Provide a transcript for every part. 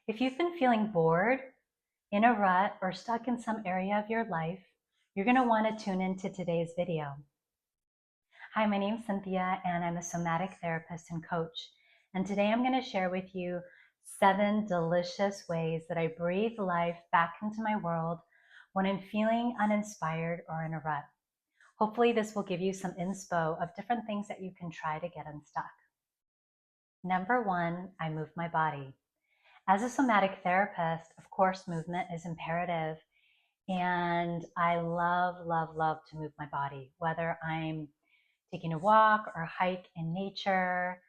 If you've been feeling bored, in a rut, or stuck in some area of your life, you're going to want to tune into today's video. Hi, my name is Cynthia, and I'm a somatic therapist and coach. And today I'm going to share with you 7 delicious ways that I breathe life back into my world when I'm feeling uninspired or in a rut. Hopefully this will give you some inspo of different things that you can try to get unstuck. Number 1, I move my body. As a somatic therapist, of course, movement is imperative. And I love, love, love to move my body, whether I'm taking a walk or a hike in nature.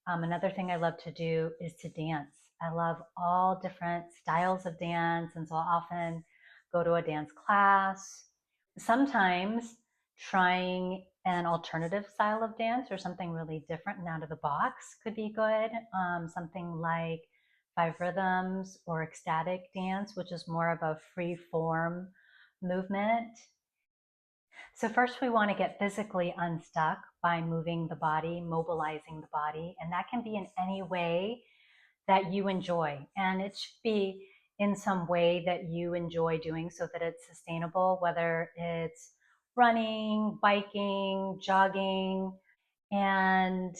Another thing I love to do is to dance. I love all different styles of dance, and so I'll often go to a dance class. Sometimes trying an alternative style of dance or something really different and out of the box could be good. Something like 5 rhythms or ecstatic dance, which is more of a free form movement. So first we want to get physically unstuck by moving the body, mobilizing the body, and that can be in any way that you enjoy. And it should be in some way that you enjoy doing so that it's sustainable, whether it's running, biking, jogging. And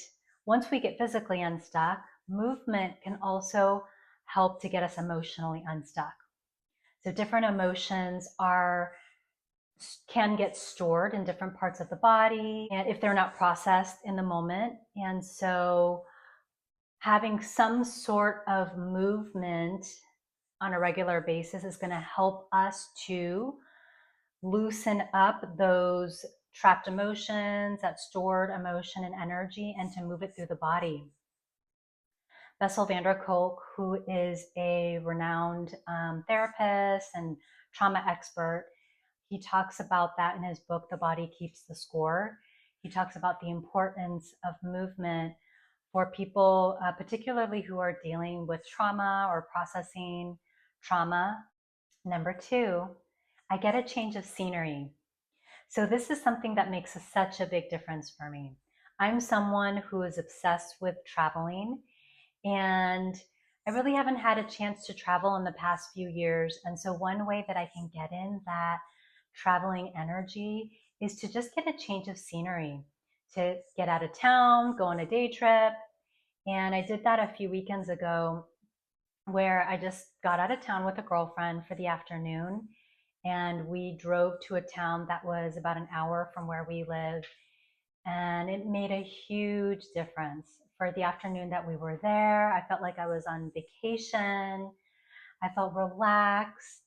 once we get physically unstuck, movement can also help to get us emotionally unstuck. So different emotions can get stored in different parts of the body, and if they're not processed in the moment. And so having some sort of movement on a regular basis is going to help us to loosen up those trapped emotions, that stored emotion and energy, and to move it through the body. Bessel van der Kolk, who is a renowned therapist and trauma expert, he talks about that in his book, The Body Keeps the Score. He talks about the importance of movement for people, particularly who are dealing with trauma or processing trauma. Number 2, I get a change of scenery. So this is something that makes such a big difference for me. I'm someone who is obsessed with traveling, and I really haven't had a chance to travel in the past few years. And so one way that I can get in that traveling energy is to just get a change of scenery, to get out of town, go on a day trip. And I did that a few weekends ago, where I just got out of town with a girlfriend for the afternoon, and we drove to a town that was about an hour from where we live. And it made a huge difference. For the afternoon that we were there, I felt like I was on vacation. I felt relaxed.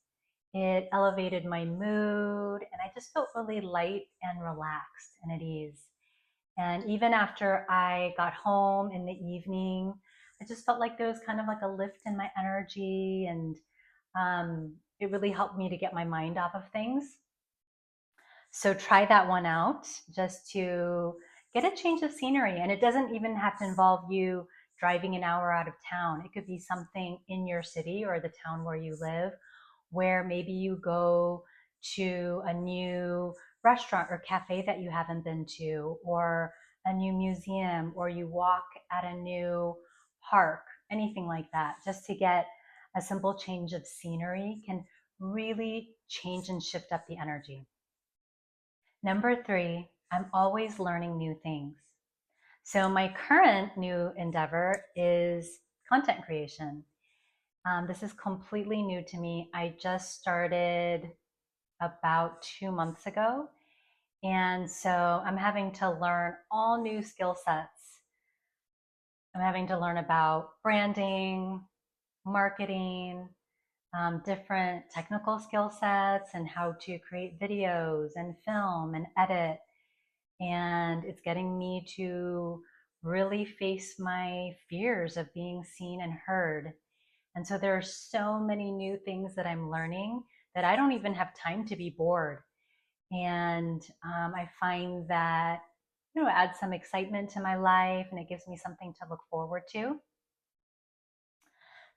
It elevated my mood, and I just felt really light and relaxed and at ease. And even after I got home in the evening, I just felt like there was kind of like a lift in my energy, and it really helped me to get my mind off of things. So try that one out, just to get a change of scenery. And it doesn't even have to involve you driving an hour out of town. It could be something in your city or the town where you live, where maybe you go to a new restaurant or cafe that you haven't been to, or a new museum, or you walk at a new park, anything like that. Just to get a simple change of scenery can really change and shift up the energy. Number 3, I'm always learning new things. So my current new endeavor is content creation. This is completely new to me. I just started about 2 months ago. And so I'm having to learn all new skill sets. I'm having to learn about branding, marketing, different technical skill sets, and how to create videos and film and edit. And it's getting me to really face my fears of being seen and heard. And so there are so many new things that I'm learning that I don't even have time to be bored. And I find that, adds some excitement to my life, and it gives me something to look forward to.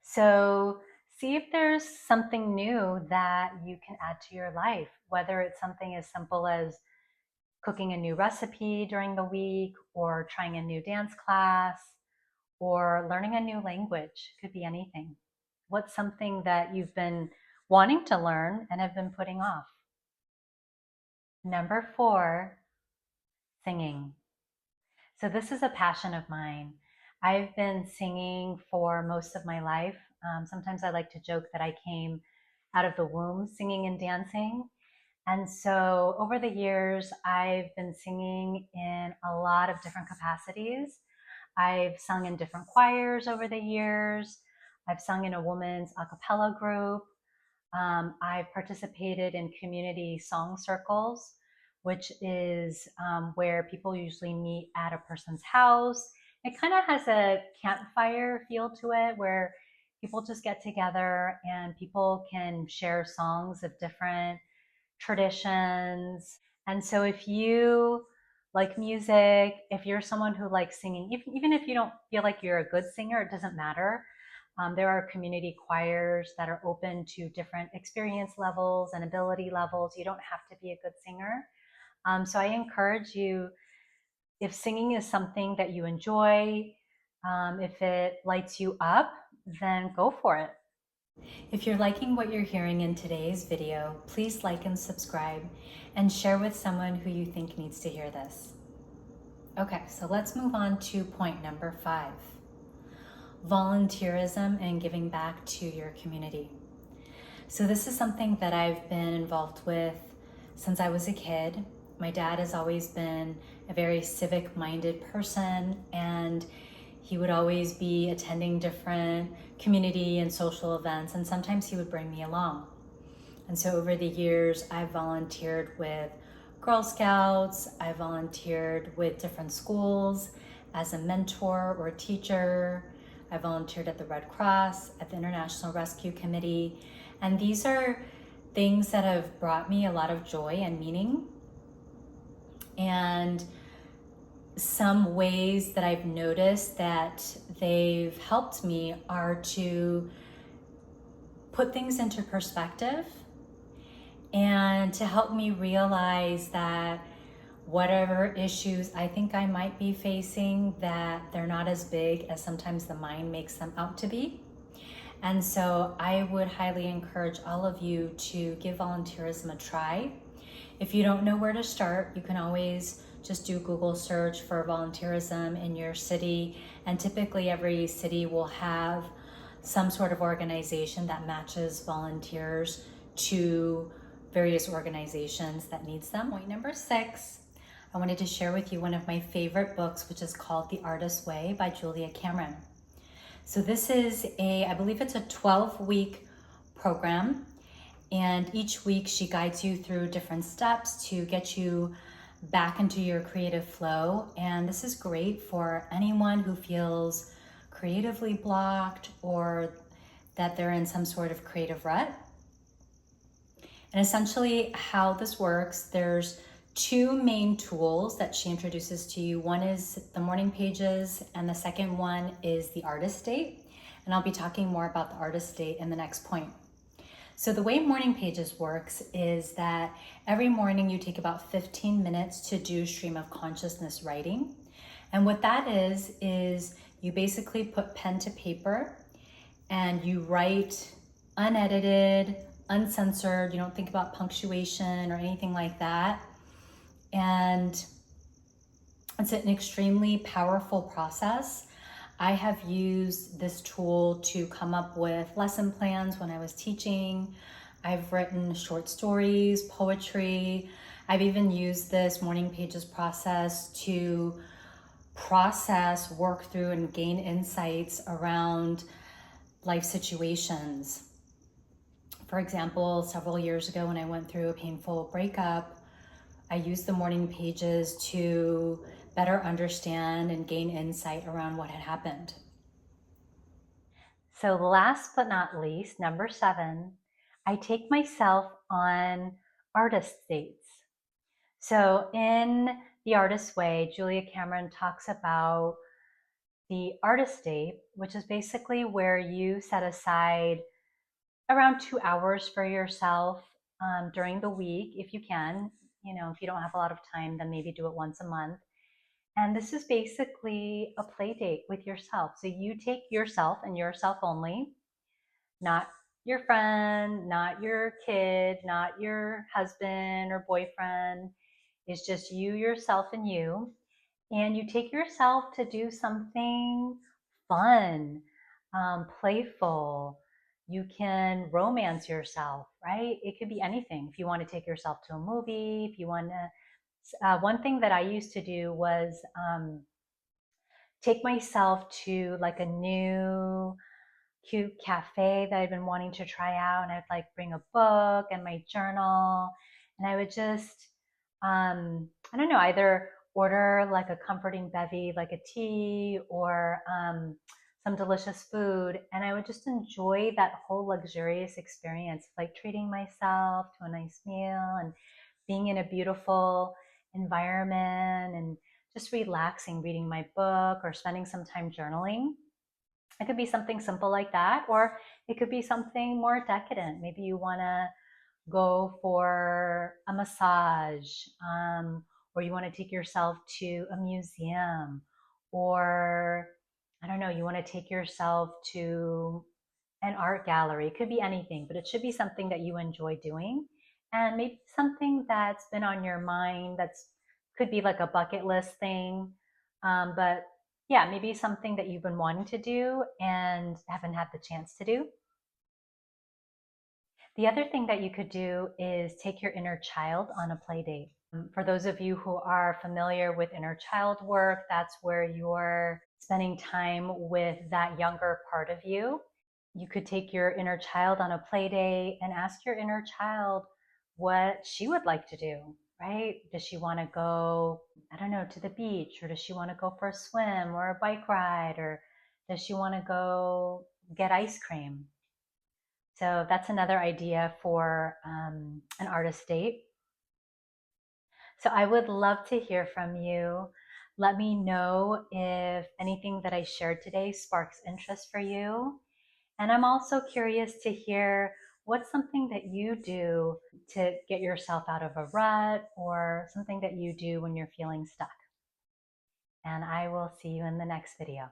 So see if there's something new that you can add to your life, whether it's something as simple as cooking a new recipe during the week, or trying a new dance class, or learning a new language. Could be anything. What's something that you've been wanting to learn and have been putting off? Number 4, singing. So this is a passion of mine. I've been singing for most of my life. Sometimes I like to joke that I came out of the womb singing and dancing. And so over the years, I've been singing in a lot of different capacities. I've sung in different choirs over the years. I've sung in a women's a cappella group. I've participated in community song circles, which is where people usually meet at a person's house. It kind of has a campfire feel to it, where people just get together and people can share songs of different traditions. And so if you like music, if you're someone who likes singing, even if you don't feel like you're a good singer, it doesn't matter. There are community choirs that are open to different experience levels and ability levels. You don't have to be a good singer. So I encourage you, if singing is something that you enjoy, if it lights you up, then go for it. If you're liking what you're hearing in today's video, please like and subscribe and share with someone who you think needs to hear this. Okay, so let's move on to point number 5. Volunteerism and giving back to your community. So this is something that I've been involved with since I was a kid. My dad has always been a very civic-minded person, and he would always be attending different community and social events, and sometimes he would bring me along. And so over the years, I've volunteered with Girl Scouts, I volunteered with different schools as a mentor or a teacher. I volunteered at the Red Cross, at the International Rescue Committee, and these are things that have brought me a lot of joy and meaning. And some ways that I've noticed that they've helped me are to put things into perspective and to help me realize that whatever issues I think I might be facing, that they're not as big as sometimes the mind makes them out to be. And so I would highly encourage all of you to give volunteerism a try. If you don't know where to start, you can always just do Google search for volunteerism in your city. And typically every city will have some sort of organization that matches volunteers to various organizations that needs them. Point number 6, I wanted to share with you one of my favorite books, which is called The Artist's Way by Julia Cameron. So this is I believe it's a 12-week program, and each week she guides you through different steps to get you back into your creative flow. And this is great for anyone who feels creatively blocked or that they're in some sort of creative rut. And essentially how this works, there's 2 main tools that she introduces to you. One is the morning pages, and the second one is the artist date. And I'll be talking more about the artist date in the next point. So the way morning pages works is that every morning you take about 15 minutes to do stream of consciousness writing. And what that is you basically put pen to paper and you write unedited, uncensored. You don't think about punctuation or anything like that. And it's an extremely powerful process. I have used this tool to come up with lesson plans when I was teaching. I've written short stories, poetry. I've even used this morning pages process to process, work through, and gain insights around life situations. For example, several years ago when I went through a painful breakup, I used the morning pages to better understand and gain insight around what had happened. So last but not least, number 7, I take myself on artist dates. So in The Artist's Way, Julia Cameron talks about the artist date, which is basically where you set aside around 2 hours for yourself during the week, if you can. If you don't have a lot of time, then maybe do it once a month. And this is basically a play date with yourself. So you take yourself and yourself only not your friend, not your kid, not your husband or boyfriend. It's just you, yourself, and you. And you take yourself to do something fun, playful. You can romance yourself, right? It could be anything. If you want to take yourself to a movie, if you want to, one thing that I used to do was take myself to like a new cute cafe that I'd been wanting to try out, and I'd like bring a book and my journal, and I would just, I don't know, either order like a comforting bevy, like a tea, or some delicious food, and I would just enjoy that whole luxurious experience, like treating myself to a nice meal and being in a beautiful environment and just relaxing, reading my book or spending some time journaling. It could be something simple like that, or it could be something more decadent. Maybe you want to go for a massage, or you want to take yourself to a museum, or I don't know, you want to take yourself to an art gallery. It could be anything, but it should be something that you enjoy doing. And maybe something that's been on your mind that's could be like a bucket list thing. But yeah, maybe something that you've been wanting to do and haven't had the chance to do. The other thing that you could do is take your inner child on a play date. For those of you who are familiar with inner child work, that's where you're spending time with that younger part of you. You could take your inner child on a play date and ask your inner child what she would like to do, right? Does she want to go, I don't know, to the beach, or does she want to go for a swim or a bike ride, or does she want to go get ice cream? So that's another idea for an artist date. So I would love to hear from you. Let me know if anything that I shared today sparks interest for you. And I'm also curious to hear what's something that you do to get yourself out of a rut, or something that you do when you're feeling stuck. And I will see you in the next video.